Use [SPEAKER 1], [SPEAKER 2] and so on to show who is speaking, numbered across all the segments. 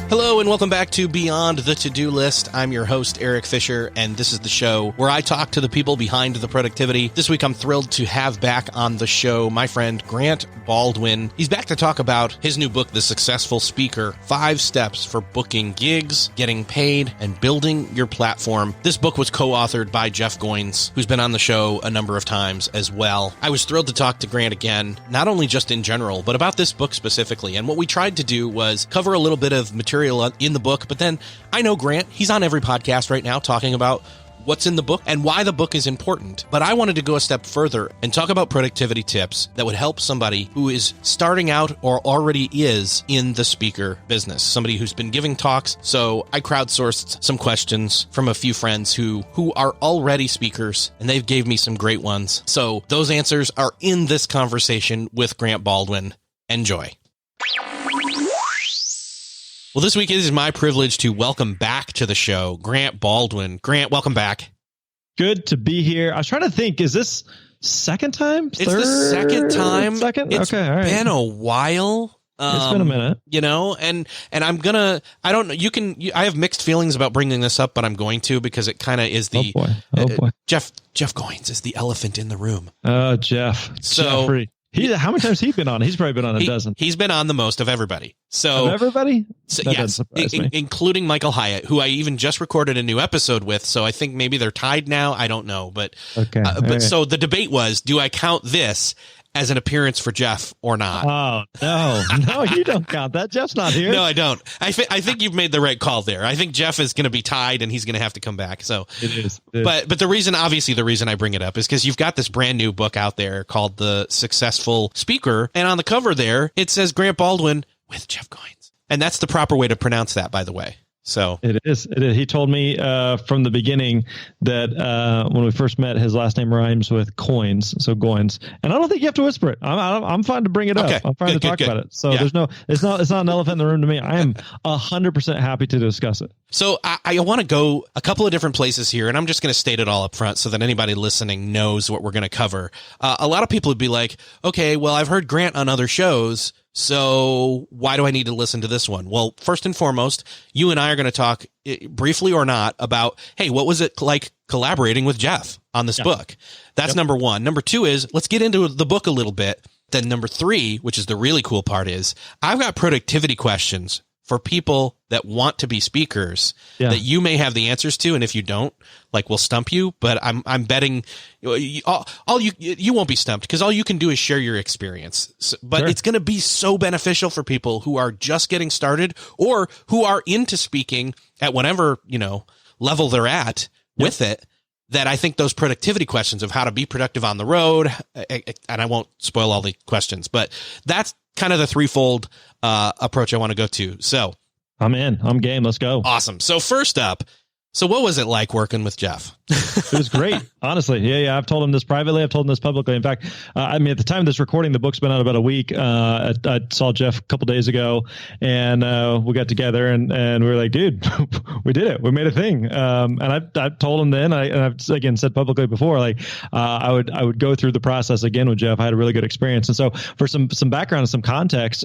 [SPEAKER 1] Hello and welcome back to Beyond the To-Do List. I'm your host, Eric Fisher, and this is the show where I talk to the people behind the productivity. This week, I'm thrilled to have back on the show my friend Grant Baldwin. He's back to talk about his new book, The Successful Speaker, 5 Steps for Booking Gigs, Getting Paid, and Building Your Platform. This book was co-authored by Jeff Goins, who's been on the show a number of times as well. I was thrilled to talk to Grant again, not only just in general, but about this book specifically. And what we tried to do was cover a little bit of material in the book, but then I know Grant, he's on every podcast right now talking about what's in the book and why the book is important. But I wanted to go a step further and talk about productivity tips that would help somebody who is starting out or already is in the speaker business, somebody who's been giving talks. So I crowdsourced some questions from a few friends who are already speakers, and they've gave me some great ones. So those answers are in this conversation with Grant Baldwin. Enjoy. Well, this week it is my privilege to welcome back to the show Grant Baldwin. Grant, welcome back.
[SPEAKER 2] Good to be here. I was trying to think, is this second time?
[SPEAKER 1] It's the second time.
[SPEAKER 2] Second?
[SPEAKER 1] It's
[SPEAKER 2] okay, all right.
[SPEAKER 1] been a while.
[SPEAKER 2] It's been a minute.
[SPEAKER 1] You know, and I'm gonna, I don't know, I have mixed feelings about bringing this up, but I'm going to because it kind of is the,
[SPEAKER 2] oh boy.
[SPEAKER 1] Jeff Goins is the elephant in the room.
[SPEAKER 2] Oh, Jeff.
[SPEAKER 1] So,
[SPEAKER 2] Jeffrey. How many times has he been on? He's probably been on a dozen.
[SPEAKER 1] He's been on the most of everybody. So
[SPEAKER 2] of everybody?
[SPEAKER 1] So, yes, including Michael Hyatt, who I even just recorded a new episode with. So I think maybe they're tied now. I don't know. But
[SPEAKER 2] okay.
[SPEAKER 1] So the debate was, do I count this as an appearance for Jeff or not?
[SPEAKER 2] Oh, no, you don't count that. Jeff's not here.
[SPEAKER 1] No, I don't. I think you've made the right call there. I think Jeff is going to be tied and he's going to have to come back. So
[SPEAKER 2] it is.
[SPEAKER 1] But the reason I bring it up is because you've got this brand new book out there called The Successful Speaker. And on the cover there, it says Grant Baldwin with Jeff Goins. And that's the proper way to pronounce that, by the way. So
[SPEAKER 2] it is. He told me from the beginning that when we first met, his last name rhymes with coins, so Goins. And I don't think you have to whisper it. I'm fine to bring it up. I'm fine to talk about it. So there's no, it's not an elephant in the room to me. I am 100% happy to discuss it.
[SPEAKER 1] So I want to go a couple of different places here, and I'm just going to state it all up front so that anybody listening knows what we're going to cover. A lot of people would be like, okay, well, I've heard Grant on other shows, so why do I need to listen to this one? Well, first and foremost, you and I are going to talk briefly or not about, hey, what was it like collaborating with Jeff on this book? That's number one. Number two is let's get into the book a little bit. Then number three, which is the really cool part, is I've got productivity questions for people that want to be speakers that you may have the answers to. And if you don't, like, we'll stump you, but I'm betting you won't be stumped because all you can do is share your experience. But it's going to be so beneficial for people who are just getting started or who are into speaking at whatever, level they're at with it, that I think those productivity questions of how to be productive on the road, and I won't spoil all the questions, but that's kind of the threefold approach I want to go to. So
[SPEAKER 2] I'm in. I'm game. Let's go.
[SPEAKER 1] Awesome. So first up, so what was it like working with Jeff?
[SPEAKER 2] It was great. Honestly. Yeah. I've told him this privately. I've told him this publicly. In fact, at the time of this recording, the book's been out about a week. I saw Jeff a couple days ago and we got together and we were like, dude, we did it. We made a thing. And I told him then, and I've again said publicly before, like, I would go through the process again with Jeff. I had a really good experience. And so for some background and some context,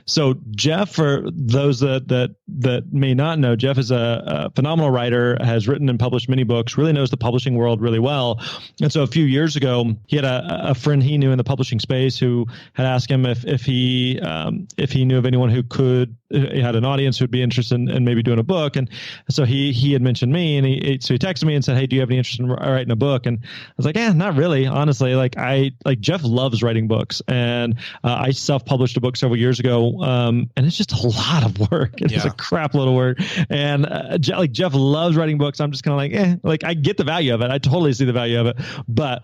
[SPEAKER 2] so Jeff, for those that may not know, Jeff is a phenomenal writer, has written and published many books, really knows the publishing world really well. And so a few years ago, he had a friend he knew in the publishing space who had asked him if he knew of anyone who he had an audience who'd be interested in maybe doing a book. And so he had mentioned me, and he texted me and said, hey, do you have any interest in writing a book? And I was like, not really, honestly. Like Jeff loves writing books, and I self-published a book several years ago. And it's just a lot of work. It's a crap load of work. And Jeff loves writing books. I'm just kind of like I get the value of it. I totally see the value of it, but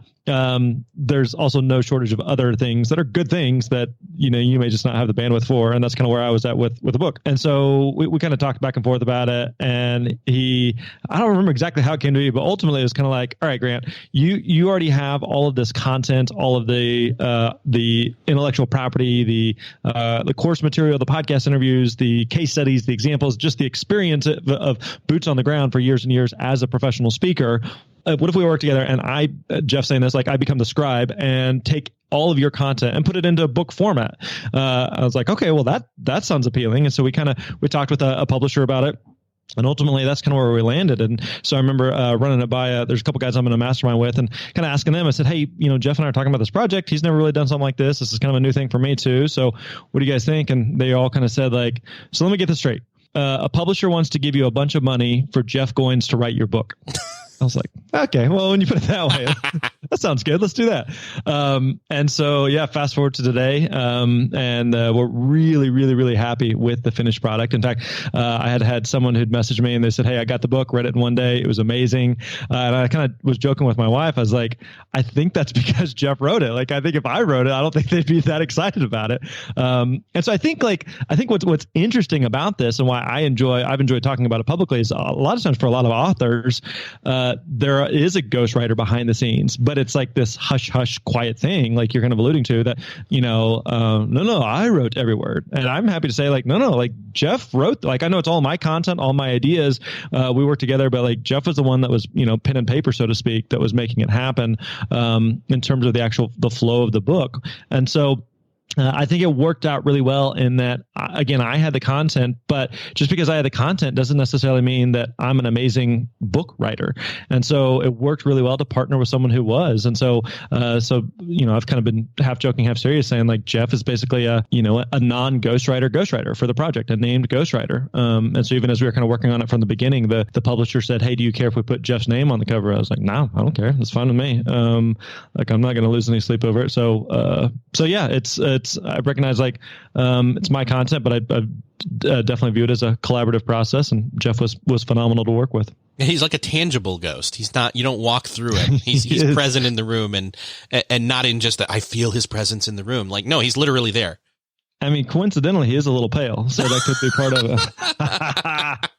[SPEAKER 2] there's also no shortage of other things that are good things that, you may just not have the bandwidth for. And that's kind of where I was at with the book. And so we kind of talked back and forth about it. And I don't remember exactly how it came to be, but ultimately it was kind of like, all right, Grant, you already have all of this content, all of the intellectual property, the course material, the podcast interviews, the case studies, the examples, just the experience of boots on the ground for years and years as a professional speaker. What if we work together and Jeff saying this, like, I become the scribe and take all of your content and put it into book format. I was like, okay, well that sounds appealing. And so we talked with a publisher about it. And ultimately, that's kind of where we landed. And so I remember running it by, there's a couple guys I'm in a mastermind with, and kind of asking them, I said, hey, Jeff and I are talking about this project. He's never really done something like this. This is kind of a new thing for me too. So what do you guys think? And they all kind of said like, so let me get this straight. A publisher wants to give you a bunch of money for Jeff Goins to write your book. I was like, okay, well, when you put it that way, that sounds good. Let's do that. And so, yeah, fast forward to today. And we're really, really, really happy with the finished product. In fact, I had someone who'd messaged me and they said, hey, I got the book, read it in one day. It was amazing. And I kind of was joking with my wife. I was like, I think that's because Jeff wrote it. Like, I think if I wrote it, I don't think they'd be that excited about it. And so I think what's interesting about this and why I've enjoyed talking about it publicly is a lot of times for a lot of authors, there is a ghostwriter behind the scenes, but it's like this hush hush quiet thing, like you're kind of alluding to that, no, I wrote every word. And I'm happy to say like, no, like Jeff wrote, like, I know it's all my content, all my ideas. We worked together, but like Jeff was the one that was, pen and paper, so to speak, that was making it happen, in terms of the flow of the book. And so, I think it worked out really well in that, again, I had the content, but just because I had the content doesn't necessarily mean that I'm an amazing book writer. And so it worked really well to partner with someone who was. And so, I've kind of been half joking, half serious saying like Jeff is basically a non-ghostwriter for the project, a named ghostwriter. And so even as we were kind of working on it from the beginning, the publisher said, hey, do you care if we put Jeff's name on the cover? I was like, no, I don't care. That's fine with me. I'm not going to lose any sleep over it. So yeah, I recognize like it's my content, but I definitely view it as a collaborative process. And Jeff was phenomenal to work with.
[SPEAKER 1] He's like a tangible ghost. He's not. You don't walk through it. He's present in the room, and not in just that I feel his presence in the room. Like no, he's literally there.
[SPEAKER 2] I mean, coincidentally, he is a little pale, so that could be part of it.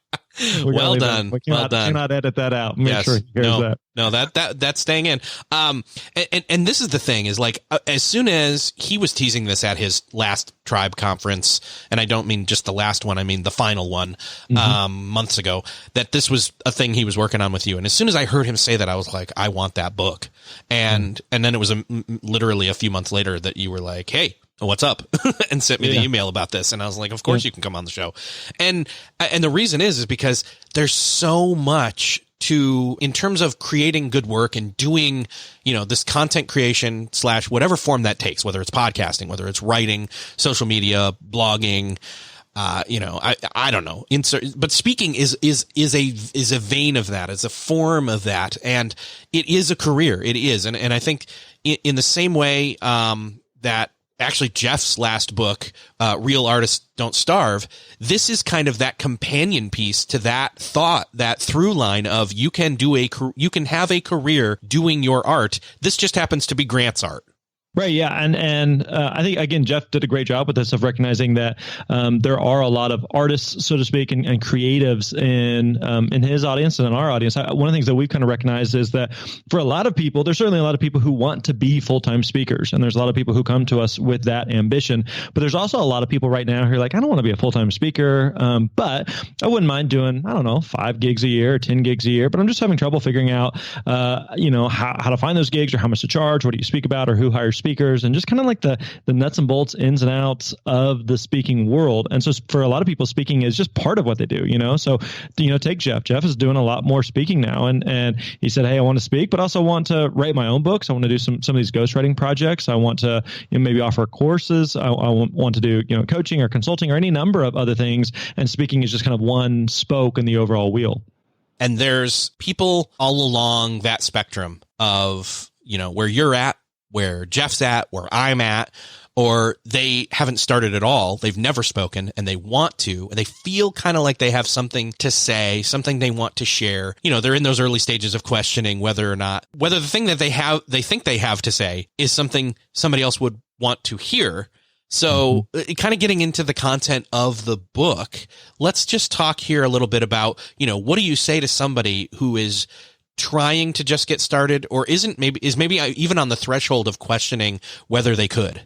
[SPEAKER 1] Well done.
[SPEAKER 2] We
[SPEAKER 1] well done.
[SPEAKER 2] Cannot edit that out. Make sure he hears that.
[SPEAKER 1] No, that's staying in. And this is the thing is like, as soon as he was teasing this at his last Tribe conference, and I don't mean just the last one, I mean the final one, months ago, that this was a thing he was working on with you. And as soon as I heard him say that, I was like, I want that book. And then it was literally a few months later that you were like, hey, what's up? And sent me the email about this. And I was like, of course you can come on the show. And the reason is because there's so much in terms of creating good work and doing, this content creation / whatever form that takes, whether it's podcasting, whether it's writing, social media, blogging, I don't know. But speaking is a vein of that, is a form of that. And it is a career. It is. And I think in the same way, that actually Jeff's last book, Real Artists Don't Starve, this is kind of that companion piece to that thought, that through line of you can have a career doing your art. This just happens to be Grant's art.
[SPEAKER 2] Right. Yeah. And I think, again, Jeff did a great job with this of recognizing that there are a lot of artists, so to speak, and creatives in his audience and in our audience. One of the things that we've kind of recognized is that for a lot of people, there's certainly a lot of people who want to be full-time speakers. And there's a lot of people who come to us with that ambition. But there's also a lot of people right now who are like, I don't want to be a full-time speaker, but I wouldn't mind doing, 5 gigs a year or 10 gigs a year. But I'm just having trouble figuring out, how to find those gigs or how much to charge. What do you speak about or who hires speakers, and just kind of like the nuts and bolts, ins and outs of the speaking world. And so for a lot of people, speaking is just part of what they do, So, take Jeff. Jeff is doing a lot more speaking now. And he said, hey, I want to speak, but also want to write my own books. I want to do some of these ghostwriting projects. I want to maybe offer courses. I want to do, coaching or consulting or any number of other things. And speaking is just kind of one spoke in the overall wheel.
[SPEAKER 1] And there's people all along that spectrum of, where you're at, where Jeff's at, where I'm at, or they haven't started at all. They've never spoken and they want to, and they feel kind of like they have something to say, something they want to share. They're in those early stages of questioning whether the thing that they think they have to say is something somebody else would want to hear. So kind of getting into the content of the book, let's just talk here a little bit about, what do you say to somebody who is trying to just get started, or is maybe even on the threshold of questioning whether they could?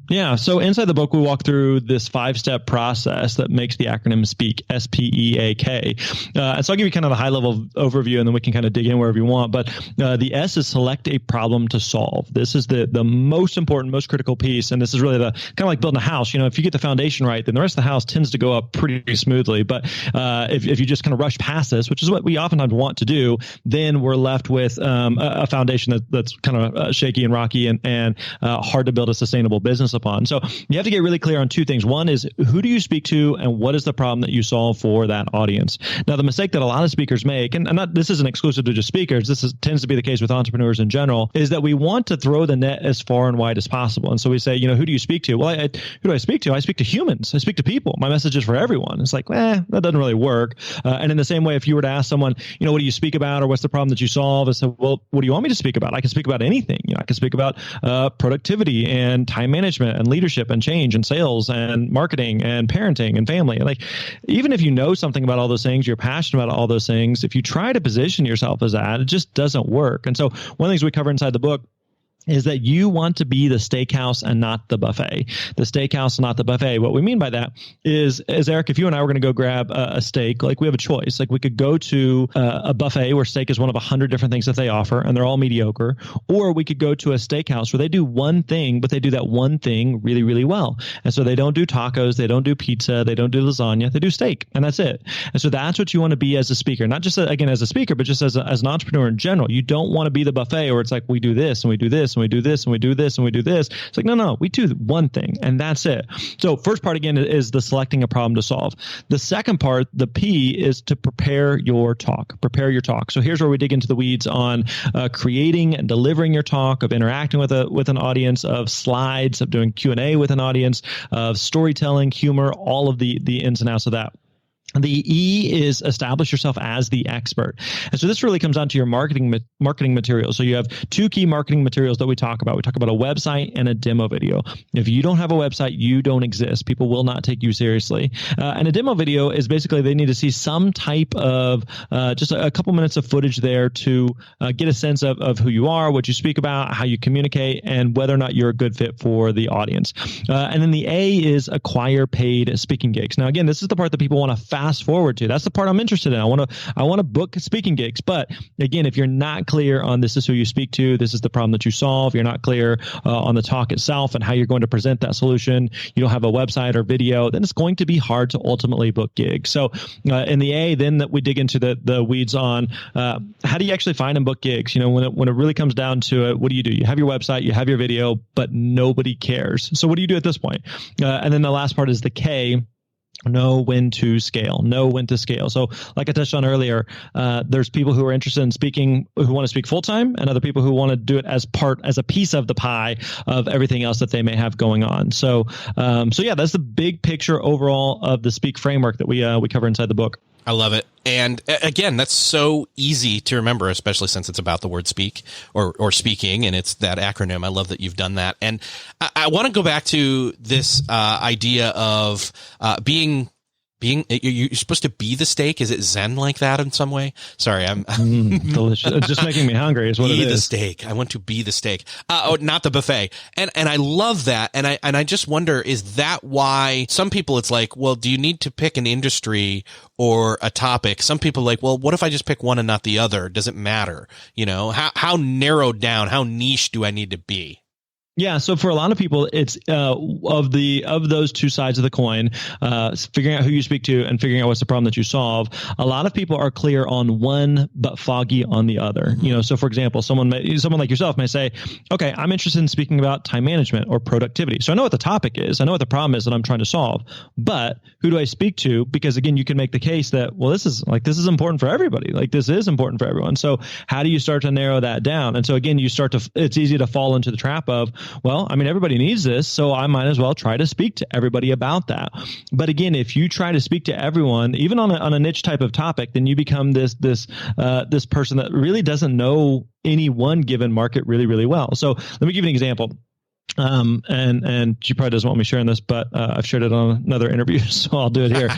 [SPEAKER 2] Yeah. So inside the book, we walk through this 5-step process that makes the acronym SPEAK, SPEAK. And so I'll give you kind of the high level overview, and then we can kind of dig in wherever you want. But the S is select a problem to solve. This is the most important, most critical piece. And this is really the kind of like building a house. If you get the foundation right, then the rest of the house tends to go up pretty smoothly. But if you just kind of rush past this, which is what we oftentimes want to do, then we're left with a foundation that's kind of shaky and rocky and hard to build a sustainable business upon. So you have to get really clear on two things. One is, who do you speak to, and what is the problem that you solve for that audience? Now, the mistake that a lot of speakers make, and this isn't exclusive to just speakers, tends to be the case with entrepreneurs in general, is that we want to throw the net as far and wide as possible. And so we say, who do you speak to? Well, who do I speak to? I speak to humans. I speak to people. My message is for everyone. It's like, that doesn't really work. And in the same way, if you were to ask someone, what do you speak about, or what's the problem that you solve? I said, well, what do you want me to speak about? I can speak about anything. I can speak about productivity and time management and leadership and change and sales and marketing and parenting and family. Like, even if you know something about all those things, you're passionate about all those things, if you try to position yourself as that, it just doesn't work. And so one of the things we cover inside the book is that you want to be the steakhouse and not the buffet. The steakhouse and not the buffet. What we mean by that is Eric, if you and I were going to go grab a steak, like, we have a choice. Like, we could go to a buffet where steak is one of 100 different things that they offer, and they're all mediocre. Or we could go to a steakhouse where they do one thing, but they do that one thing really, really well. And so they don't do tacos, they don't do pizza, they don't do lasagna, they do steak, and that's it. And so that's what you want to be as a speaker, not just again as a speaker, but just as an entrepreneur in general. You don't want to be the buffet where it's like, we do this and we do this and we do this and we do this and we do this. It's like, no, we do one thing, and that's it. So first part, again, is the selecting a problem to solve. The second part, the P, is to prepare your talk. Prepare your talk. So here's where we dig into the weeds on creating and delivering your talk, of interacting with an audience, of slides, of doing Q&A with an audience, of storytelling, humor, all of the ins and outs of that. The E is establish yourself as the expert. And so this really comes down to your marketing materials. So you have two key marketing materials that we talk about. We talk about a website and a demo video. If you don't have a website, you don't exist. People will not take you seriously. And a demo video is basically they need to see some type of just a couple minutes of footage there to get a sense of who you are, what you speak about, how you communicate, and whether or not you're a good fit for the audience. And then the A is acquire paid speaking gigs. Now, again, this is the part that people want to fast forward to. That's the part I'm interested in. I want to book speaking gigs. But again, if you're not clear on this is who you speak to, this is the problem that you solve, you're not clear on the talk itself and how you're going to present that solution, you don't have a website or video, then it's going to be hard to ultimately book gigs. So in the A, then that we dig into the weeds on how do you actually find and book gigs? When it really comes down to it, what do? You have your website, you have your video, but nobody cares. So what do you do at this point? And then the last part is the K. Know when to scale. So like I touched on earlier, there's people who are interested in speaking, who want to speak full time, and other people who want to do it as a piece of the pie of everything else that they may have going on. So yeah, that's the big picture overall of the Speak framework that we cover inside the book.
[SPEAKER 1] I love it. And again, that's so easy to remember, especially since it's about the word speak or speaking, and it's that acronym. I love that you've done that. And I want to go back to this idea of being you're supposed to be the steak. Is it Zen like that in some way? Sorry, I'm
[SPEAKER 2] delicious. It's just making me hungry is what it is.
[SPEAKER 1] Be the steak. I want to be the steak. Not the buffet. And I love that. And I just wonder, is that why some people it's like, well, do you need to pick an industry or a topic? Some people are like, well, what if I just pick one and not the other? Does it matter? How narrowed down, how niche do I need to be?
[SPEAKER 2] Yeah, so for a lot of people, it's of those two sides of the coin, figuring out who you speak to and figuring out what's the problem that you solve. A lot of people are clear on one but foggy on the other. So for example, someone like yourself may say, "Okay, I'm interested in speaking about time management or productivity. So I know what the topic is, I know what the problem is that I'm trying to solve, but who do I speak to?" Because again, you can make the case that, well, this is important for everybody. Like, this is important for everyone. So how do you start to narrow that down? And so again, it's easy to fall into the trap of, well, I mean, everybody needs this, so I might as well try to speak to everybody about that. But again, if you try to speak to everyone, even on a niche type of topic, then you become this person that really doesn't know any one given market really, really well. So let me give you an example. And she probably doesn't want me sharing this, but I've shared it on another interview, so I'll do it here.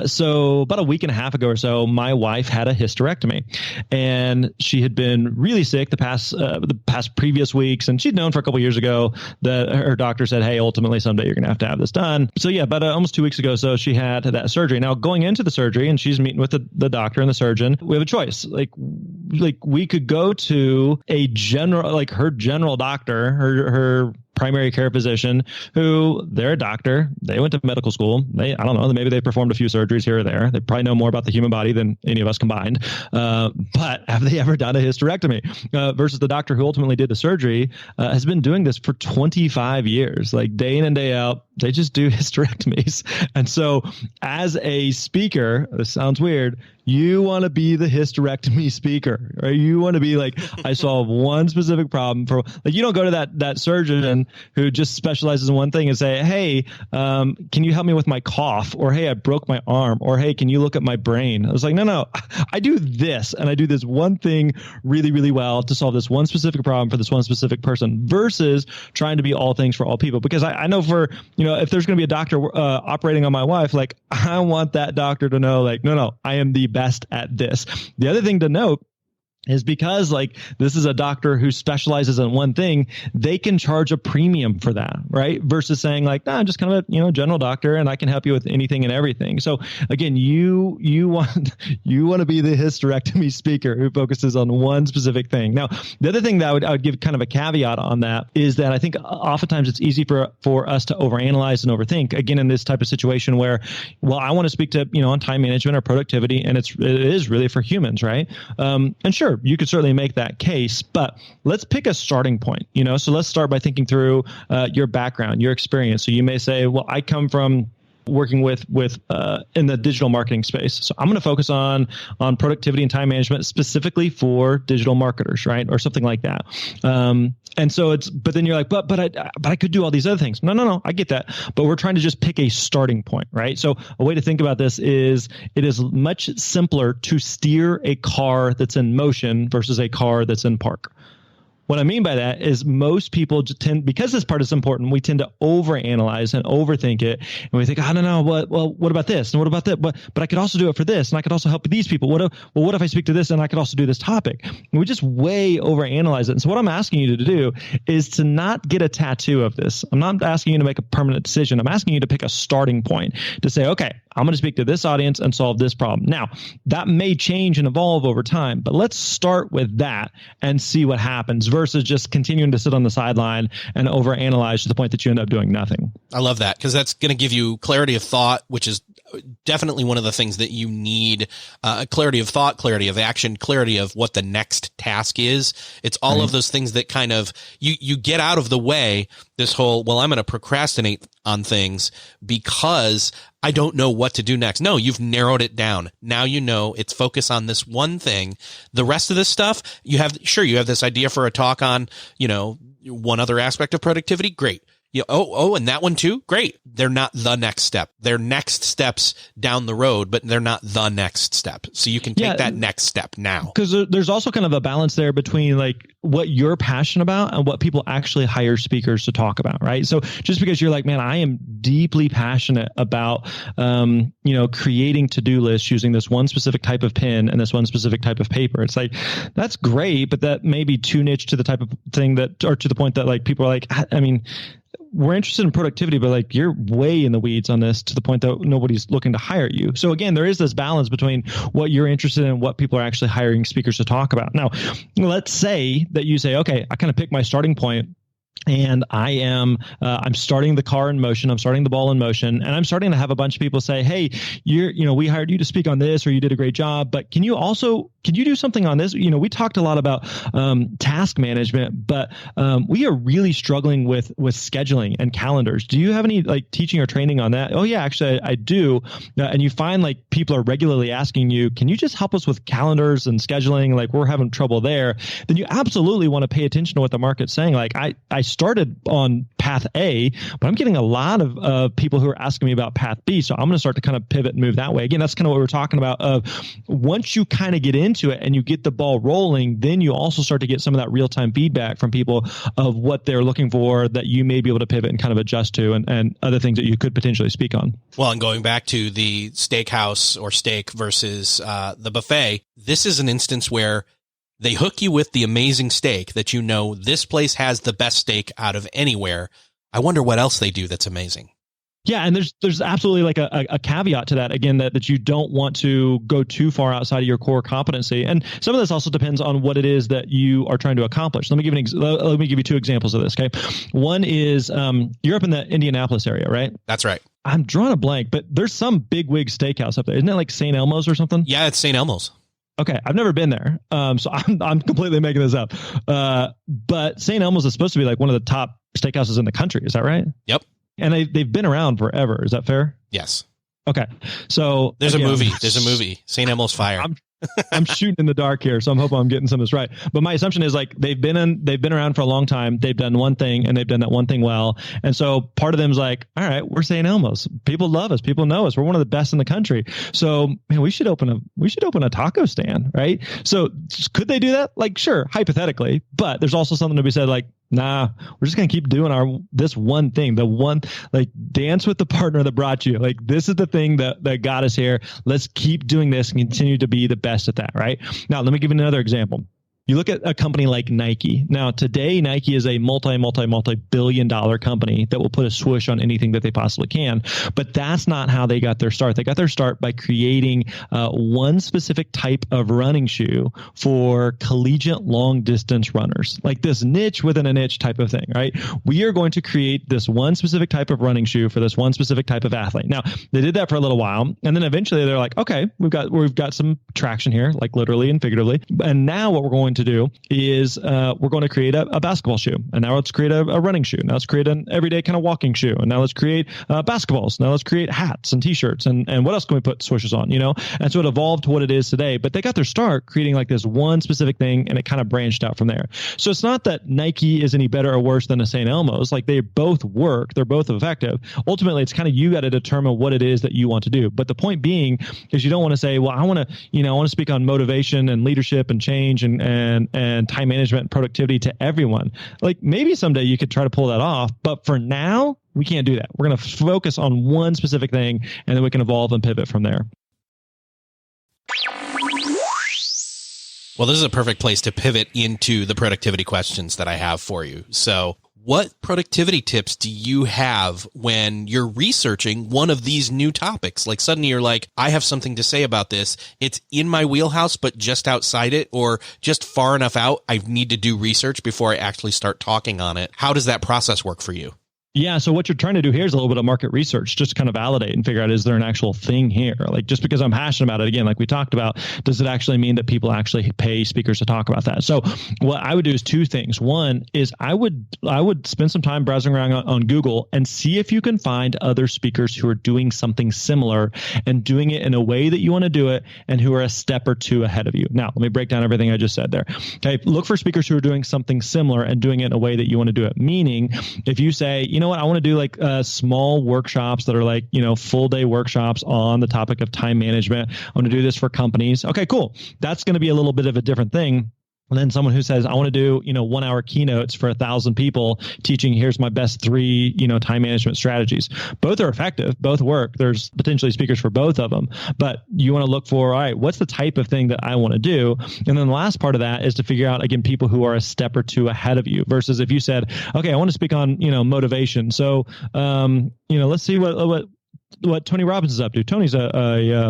[SPEAKER 2] So about a week and a half ago or so, my wife had a hysterectomy, and she had been really sick the past previous weeks, and she'd known for a couple years ago that her doctor said, hey, ultimately someday you're going to have this done. So yeah, about almost 2 weeks ago, so she had that surgery. Now going into the surgery, and she's meeting with the doctor and the surgeon, we have a choice. Like we could go to a general, like her general doctor, her primary care physician, who they're a doctor. They went to medical school. I don't know, maybe they performed a few surgeries here or there. They probably know more about the human body than any of us combined. But have they ever done a hysterectomy? Versus the doctor who ultimately did the surgery has been doing this for 25 years, like day in and day out. They just do hysterectomies. And so as a speaker, this sounds weird, you want to be the hysterectomy speaker, right? You want to be like, I solve one specific problem for, like, you don't go to that surgeon who just specializes in one thing and say, hey, can you help me with my cough? Or, hey, I broke my arm. Or, hey, can you look at my brain? I was like, no, I do this. And I do this one thing really, really well to solve this one specific problem for this one specific person, versus trying to be all things for all people. Because I know for, if there's going to be a doctor operating on my wife, like, I want that doctor to know, like, no, I am the best at this. The other thing to note is because, like, this is a doctor who specializes in one thing, they can charge a premium for that, right? Versus saying like, I'm just kind of a general doctor and I can help you with anything and everything. So again, you want to be the hysterectomy speaker who focuses on one specific thing. Now, the other thing that I would give kind of a caveat on that is that I think oftentimes it's easy for us to overanalyze and overthink. Again, in this type of situation where, well, I want to speak to on time management or productivity, and it is really for humans, right? And sure, you could certainly make that case, but let's pick a starting point, so let's start by thinking through your background, your experience. So you may say, well, I come from working with in the digital marketing space. So I'm going to focus on productivity and time management specifically for digital marketers, right? Or something like that. And so but then you're like, but I could do all these other things. No, I get that. But we're trying to just pick a starting point, right? So a way to think about this is it is much simpler to steer a car that's in motion versus a car that's in park. What I mean by that is most people tend, because this part is important, we tend to overanalyze and overthink it. And we think, I don't know, what about this? And what about that? But I could also do it for this. And I could also help these people. What if I speak to this and I could also do this topic? And we just way overanalyze it. And so what I'm asking you to do is to not get a tattoo of this. I'm not asking you to make a permanent decision. I'm asking you to pick a starting point to say, okay, I'm going to speak to this audience and solve this problem. Now, that may change and evolve over time, but let's start with that and see what happens versus just continuing to sit on the sideline and overanalyze to the point that you end up doing nothing.
[SPEAKER 1] I love that, because that's going to give you clarity of thought, which is definitely one of the things that you need. Clarity of thought, clarity of action, clarity of what the next task is. It's all of those things that kind of you get out of the way. This whole, well, I'm going to procrastinate on things because I don't know what to do next. No, you've narrowed it down. Now you know it's focus on this one thing. The rest of this stuff, you have this idea for a talk on, one other aspect of productivity. Great. And that one too? Great. They're not the next step. They're next steps down the road, but they're not the next step. So you can take that next step now.
[SPEAKER 2] Because there's also kind of a balance there between like what you're passionate about and what people actually hire speakers to talk about, right? So just because you're like, man, I am deeply passionate about, creating to-do lists using this one specific type of pen and this one specific type of paper. It's like, that's great, but that may be too niche to the type of thing or to the point that like people are like, I mean, we're interested in productivity, but like you're way in the weeds on this to the point that nobody's looking to hire you. So again, there is this balance between what you're interested in and what people are actually hiring speakers to talk about. Now, let's say that you say, okay, I kind of pick my starting point. And I'm starting the car in motion. I'm starting the ball in motion, and I'm starting to have a bunch of people say, "Hey, we hired you to speak on this, or you did a great job, but can you do something on this?" We talked a lot about task management, but we are really struggling with scheduling and calendars. Do you have any like teaching or training on that? Oh yeah, actually I do. And you find like people are regularly asking you, "Can you just help us with calendars and scheduling? Like we're having trouble there." Then you absolutely want to pay attention to what the market's saying. Like I started on path A, but I'm getting a lot of people who are asking me about path B. So I'm going to start to kind of pivot and move that way. Again, that's kind of what we're talking about of once you kind of get into it and you get the ball rolling, then you also start to get some of that real-time feedback from people of what they're looking for that you may be able to pivot and kind of adjust to and other things that you could potentially speak on.
[SPEAKER 1] Well, and going back to the steakhouse or steak versus the buffet, this is an instance where they hook you with the amazing steak that you know this place has the best steak out of anywhere. I wonder what else they do that's amazing.
[SPEAKER 2] Yeah, and there's absolutely like a caveat to that, again, that you don't want to go too far outside of your core competency. And some of this also depends on what it is that you are trying to accomplish. Let me give you two examples of this, okay? One is you're up in the Indianapolis area, right?
[SPEAKER 1] That's right.
[SPEAKER 2] I'm drawing a blank, but there's some bigwig steakhouse up there. Isn't it like St. Elmo's or something?
[SPEAKER 1] Yeah, it's St. Elmo's.
[SPEAKER 2] Okay, I've never been there, so I'm completely making this up. But St. Elmo's is supposed to be like one of the top steakhouses in the country. Is that right?
[SPEAKER 1] Yep.
[SPEAKER 2] And they've been around forever. Is that fair?
[SPEAKER 1] Yes.
[SPEAKER 2] Okay. So
[SPEAKER 1] there's a movie, St. Elmo's Fire.
[SPEAKER 2] I'm shooting in the dark here, so I'm hoping I'm getting some of this right. But my assumption is like they've been around for a long time. They've done one thing and they've done that one thing well. And so part of them is like, all right, we're St. Elmo's. People love us. People know us. We're one of the best in the country. So man, we should open a taco stand, right? So could they do that? Like, sure, hypothetically, but there's also something to be said like, nah, we're just going to keep doing this one thing, the one, like dance with the partner that brought you. Like, this is the thing that got us here. Let's keep doing this and continue to be the best at that. Right now, let me give you another example. You look at a company like Nike. Now, today, Nike is a multi-billion dollar company that will put a swoosh on anything that they possibly can. But that's not how they got their start. They got their start by creating one specific type of running shoe for collegiate long distance runners, like this niche within a niche type of thing, right? We are going to create this one specific type of running shoe for this one specific type of athlete. Now, they did that for a little while. And then eventually they're like, okay, we've got some traction here, like literally and figuratively. And now what we're going to do is we're going to create a basketball shoe, and now let's create a running shoe. Now let's create an everyday kind of walking shoe, and now let's create basketballs. Now let's create hats and t-shirts, and what else can we put swooshes on, And so it evolved to what it is today, but they got their start creating like this one specific thing, and it kind of branched out from there. So it's not that Nike is any better or worse than a St. Elmo's. Like, they both work. They're both effective. Ultimately, it's kind of, you got to determine what it is that you want to do. But the point being is you don't want to say, well, I want to speak on motivation and leadership and change and time management and productivity to everyone. Like, maybe someday you could try to pull that off, but for now, we can't do that. We're going to focus on one specific thing, and then we can evolve and pivot from there.
[SPEAKER 1] Well, this is a perfect place to pivot into the productivity questions that I have for you. So, what productivity tips do you have when you're researching one of these new topics? Like, suddenly you're like, I have something to say about this. It's in my wheelhouse, but just outside it, or just far enough out, I need to do research before I actually start talking on it. How does that process work for you?
[SPEAKER 2] Yeah. So what you're trying to do here is a little bit of market research, just to kind of validate and figure out, is there an actual thing here? Like, just because I'm passionate about it, again, like we talked about, does it actually mean that people actually pay speakers to talk about that? So what I would do is two things. One is I would spend some time browsing around on Google and see if you can find other speakers who are doing something similar and doing it in a way that you want to do it, and who are a step or two ahead of you. Now, let me break down everything I just said there. Okay. Look for speakers who are doing something similar and doing it in a way that you want to do it. Meaning, if you say, you know what, I want to do like small workshops that are like, full day workshops on the topic of time management. I want to do this for companies. Okay, cool. That's going to be a little bit of a different thing. And then someone who says, I want to do, 1 hour keynotes for 1,000 people teaching, here's my best 3, time management strategies. Both are effective. Both work. There's potentially speakers for both of them, but you want to look for, all right, what's the type of thing that I want to do? And then the last part of that is to figure out, again, people who are a step or two ahead of you, versus if you said, okay, I want to speak on, motivation. So, let's see what Tony Robbins is up to. Tony's a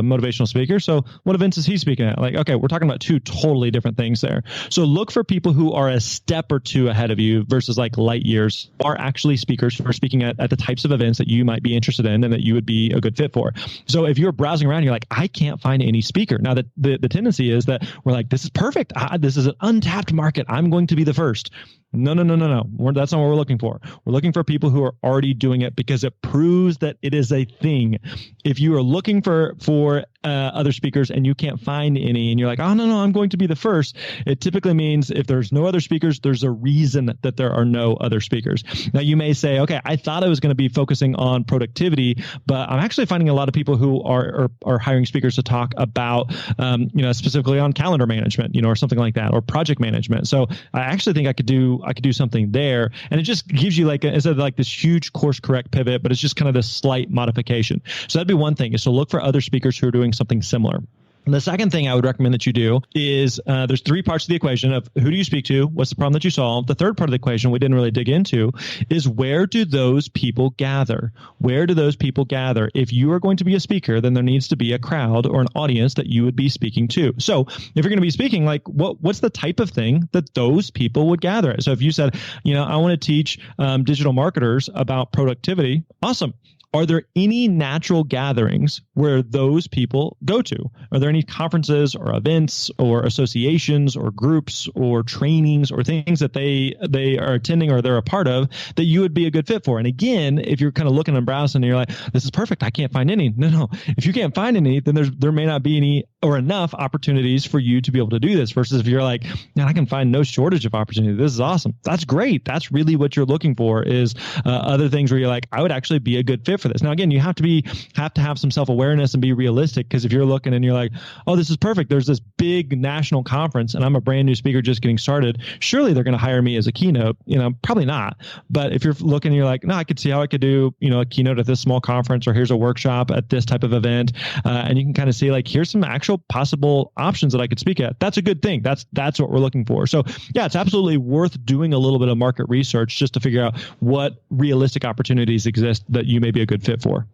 [SPEAKER 2] motivational speaker. So what events is he speaking at? Like, okay, we're talking about two totally different things there. So look for people who are a step or two ahead of you versus like light years, are actually speakers who are speaking at the types of events that you might be interested in and that you would be a good fit for. So if you're browsing around, you're like, I can't find any speaker. Now, the tendency is that we're like, this is perfect. This is an untapped market. I'm going to be the first. No. That's not what we're looking for. We're looking for people who are already doing it, because it proves that it is a thing. If you are looking for other speakers and you can't find any, and you're like, oh, no, I'm going to be the first. It typically means if there's no other speakers, there's a reason that there are no other speakers. Now, you may say, okay, I thought I was going to be focusing on productivity, but I'm actually finding a lot of people who are hiring speakers to talk about, specifically on calendar management, or something like that, or project management. So I actually think I could do something there, and it just gives you instead of like this huge course correct pivot, but it's just kind of this slight modification. So that'd be one thing, is to look for other speakers who are doing something similar. And the second thing I would recommend that you do is there's three parts of the equation of who do you speak to? What's the problem that you solve? The third part of the equation we didn't really dig into is where do those people gather? Where do those people gather? If you are going to be a speaker, then there needs to be a crowd or an audience that you would be speaking to. So if you're going to be speaking, like what's the type of thing that those people would gather at? So if you said, I want to teach digital marketers about productivity, awesome. Are there any natural gatherings where those people go to? Are there any conferences or events or associations or groups or trainings or things that they are attending or they're a part of that you would be a good fit for? And again, if you're kind of looking and browsing and you're like, this is perfect, I can't find any. No. If you can't find any, then there may not be any or enough opportunities for you to be able to do this, versus if you're like, man, I can find no shortage of opportunity. This is awesome. That's great. That's really what you're looking for, is other things where you're like, I would actually be a good fit for this. Now, again, you have to have some self-awareness and be realistic, because if you're looking and you're like, oh, this is perfect, there's this big national conference and I'm a brand new speaker just getting started, surely they're going to hire me as a keynote. Probably not. But if you're looking and you're like, no, I could see how I could do, a keynote at this small conference, or here's a workshop at this type of event. And you can kind of see like, here's some actual possible options that I could speak at. That's a good thing. That's what we're looking for. So yeah, it's absolutely worth doing a little bit of market research just to figure out what realistic opportunities exist that you may be a good fit for.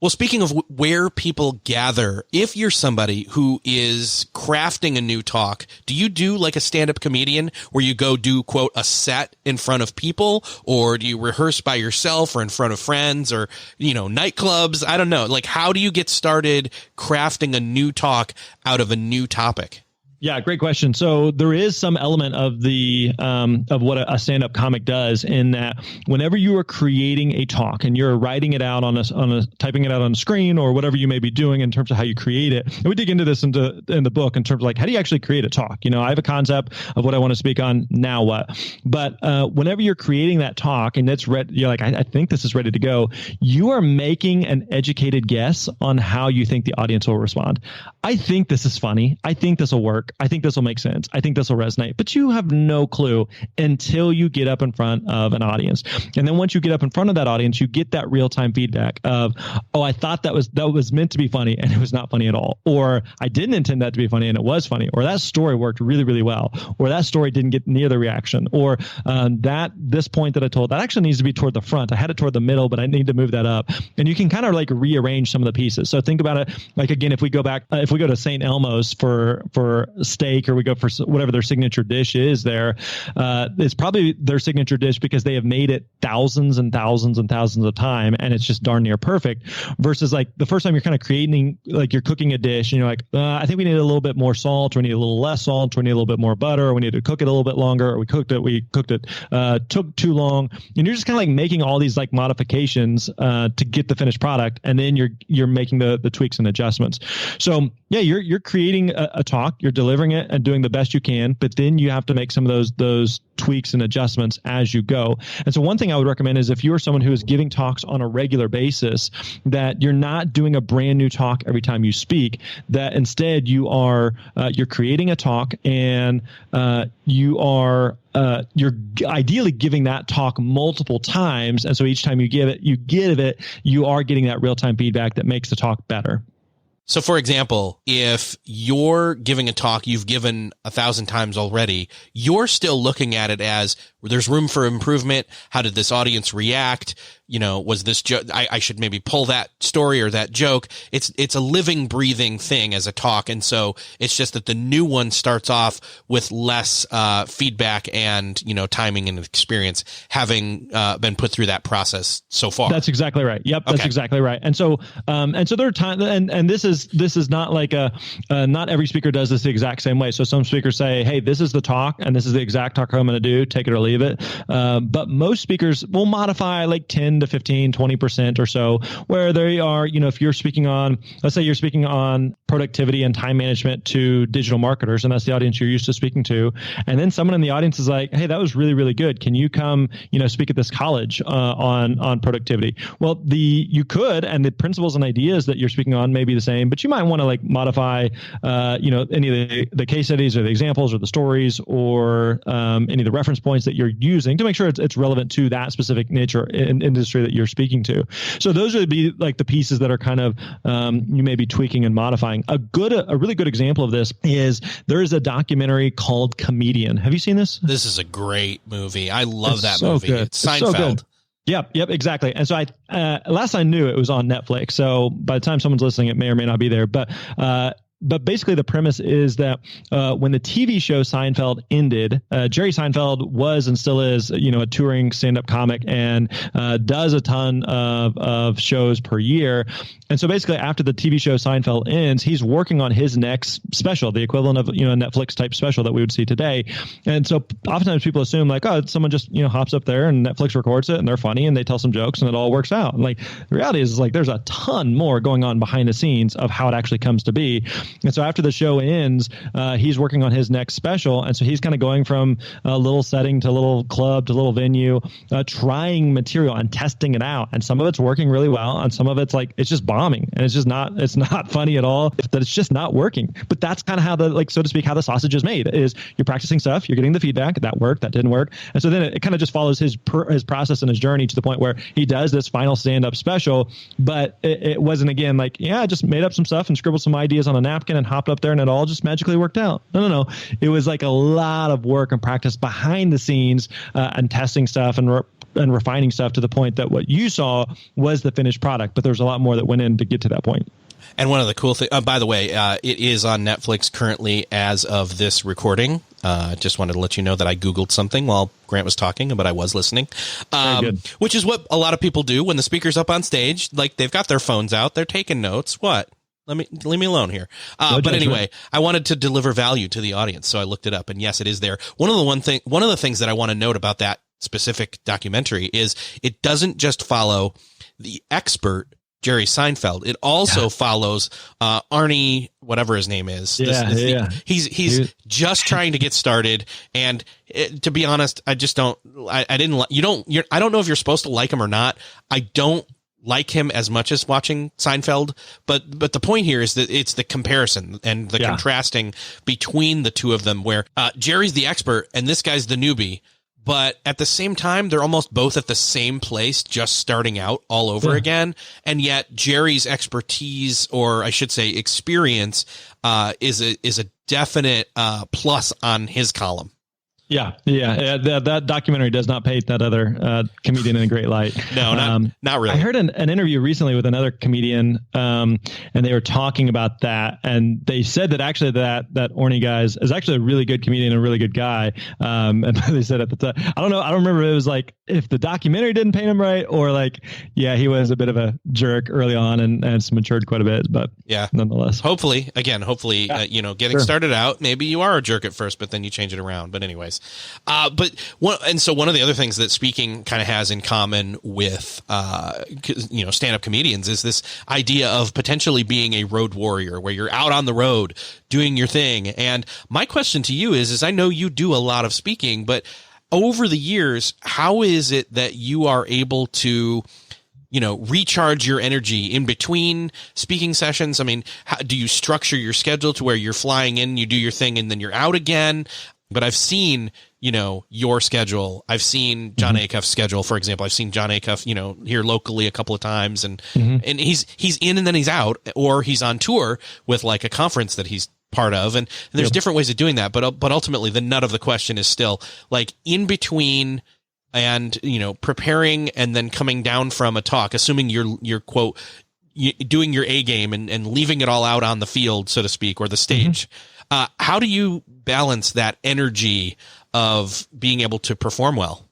[SPEAKER 1] Well, speaking of where people gather, if you're somebody who is crafting a new talk, do you do like a stand-up comedian where you go do, quote, a set in front of people? Or do you rehearse by yourself or in front of friends or, nightclubs? I don't know. Like, how do you get started crafting a new talk out of a new topic?
[SPEAKER 2] Yeah, great question. So there is some element of the of what a stand-up comic does, in that whenever you are creating a talk and you're writing it out on a typing it out on a screen or whatever you may be doing in terms of how you create it. And we dig into this in the book in terms of like, how do you actually create a talk? I have a concept of what I want to speak on. Now what? But whenever you're creating that talk and it's ready, you're like, I think this is ready to go. You are making an educated guess on how you think the audience will respond. I think this is funny. I think this will work. I think this will make sense. I think this will resonate. But you have no clue until you get up in front of an audience. And then once you get up in front of that audience, you get that real-time feedback of, oh, I thought that was meant to be funny and it was not funny at all. Or I didn't intend that to be funny and it was funny. Or that story worked really, really well. Or that story didn't get near the reaction. Or this point that I told, that actually needs to be toward the front. I had it toward the middle, but I need to move that up. And you can kind of like rearrange some of the pieces. So think about it like, again, if we go to St. Elmo's for steak, or we go for whatever their signature dish is there, it's probably their signature dish because they have made it thousands and thousands and thousands of time, and it's just darn near perfect, versus like the first time you're kind of creating, like you're cooking a dish and you're like, I think we need a little bit more salt, or we need a little less salt, or we need a little bit more butter, or we need to cook it a little bit longer, or we cooked it took too long, and you're just kind of like making all these like modifications to get the finished product, and then you're making the tweaks and adjustments. So yeah, you're creating a talk, you're delivering it and doing the best you can, but then you have to make some of those tweaks and adjustments as you go. And so one thing I would recommend is if you are someone who is giving talks on a regular basis, that you're not doing a brand new talk every time you speak, that instead you're creating a talk and you're ideally giving that talk multiple times. And so each time you give it, you are getting that real-time feedback that makes the talk better.
[SPEAKER 1] So, for example, if you're giving a talk you've given 1,000 times already, you're still looking at it as there's room for improvement. How did this audience react? Was this I should maybe pull that story or that joke. It's a living, breathing thing as a talk. And so it's just that the new one starts off with less feedback and, timing and experience having been put through that process so far.
[SPEAKER 2] That's exactly right. Yep. That's exactly right. And so there are times, and this is not like not every speaker does this the exact same way. So some speakers say, hey, this is the talk and this is the exact talk I'm going to do, take it or leave it. But most speakers will modify like 10 10 to 15, 20% or so, where they are, if you're speaking on, let's say you're speaking on productivity and time management to digital marketers, and that's the audience you're used to speaking to. And then someone in the audience is like, hey, that was really, really good. Can you come, speak at this college on productivity? Well, you could, and the principles and ideas that you're speaking on may be the same, but you might want to like modify, any of the case studies or the examples or the stories or any of the reference points that you're using to make sure it's relevant to that specific nature and industry that you're speaking to. So those would be like the pieces that are kind of you may be tweaking and modifying. A really good example of this is there is a documentary called Comedian. Have you seen this?
[SPEAKER 1] This is a great movie. I love that
[SPEAKER 2] so
[SPEAKER 1] movie.
[SPEAKER 2] Good.
[SPEAKER 1] It's Seinfeld. So good.
[SPEAKER 2] Yep, exactly. And so last I knew it was on Netflix. So by the time someone's listening, it may or may not be there. But basically the premise is that when the TV show Seinfeld ended, Jerry Seinfeld was and still is, a touring stand-up comic and does a ton of shows per year. And so basically after the TV show Seinfeld ends, he's working on his next special, the equivalent of, a Netflix type special that we would see today. And so oftentimes people assume like, oh, someone just, hops up there and Netflix records it and they're funny and they tell some jokes and it all works out. And like the reality is like there's a ton more going on behind the scenes of how it actually comes to be. And so after the show ends, he's working on his next special. And so he's kind of going from a little setting to a little club to a little venue, trying material and testing it out. And some of it's working really well. And some of it's like, it's just bombing and it's not funny at all, that it's just not working. But that's kind of how so to speak, how the sausage is made is you're practicing stuff, you're getting the feedback, that worked, that didn't work. And so then it kind of just follows his process and his journey to the point where he does this final stand-up special. But it wasn't, again, like, yeah, I just made up some stuff and scribbled some ideas on a napkin and hopped up there and it all just magically worked out. No. It was like a lot of work and practice behind the scenes and testing stuff and refining stuff to the point that what you saw was the finished product. But there's a lot more that went in to get to that point.
[SPEAKER 1] And one of the cool things, by the way, it is on Netflix currently as of this recording. Just wanted to let you know that I Googled something while Grant was talking, but I was listening, which is what a lot of people do when the speaker's up on stage. Like they've got their phones out, they're taking notes. What? Leave me alone here. But anyway, I wanted to deliver value to the audience, so I looked it up, and yes, it is there. One of the things that I want to note about that specific documentary is it doesn't just follow the expert Jerry Seinfeld. It also follows Arnie, whatever his name is. He's just trying to get started, and to be honest, I just don't. I don't know if you're supposed to like him or not. I don't like him as much as watching Seinfeld, but the point here is that it's the comparison and the contrasting between the two of them, where Jerry's the expert and this guy's the newbie, but at the same time they're almost both at the same place, just starting out all over again. And yet Jerry's expertise, or I should say experience, is a definite plus on his column.
[SPEAKER 2] Yeah. That documentary does not paint that other comedian in a great light.
[SPEAKER 1] No, not really.
[SPEAKER 2] I heard an interview recently with another comedian, and they were talking about that, and they said that actually that Orny guy is actually a really good comedian and a really good guy. And they said at the time, I don't know, I don't remember if it was like if the documentary didn't paint him right, or like, he was a bit of a jerk early on and it's matured quite a bit, but nonetheless.
[SPEAKER 1] Hopefully, getting started out, maybe you are a jerk at first, but then you change it around. But anyways. One of the other things that speaking kind of has in common with, stand-up comedians is this idea of potentially being a road warrior, where you're out on the road doing your thing. And my question to you is I know you do a lot of speaking, but over the years, how is it that you are able to, recharge your energy in between speaking sessions? I mean, how do you structure your schedule to where you're flying in, you do your thing, and then you're out again? But I've seen, your schedule. I've seen John Acuff's schedule, for example. I've seen John Acuff, here locally a couple of times, and he's in and then he's out, or he's on tour with like a conference that he's part of. And there's different ways of doing that. But ultimately the nut of the question is still like in between and, preparing and then coming down from a talk, assuming you're quote, doing your A game and leaving it all out on the field, so to speak, or the stage. How do you balance that energy of being able to perform well?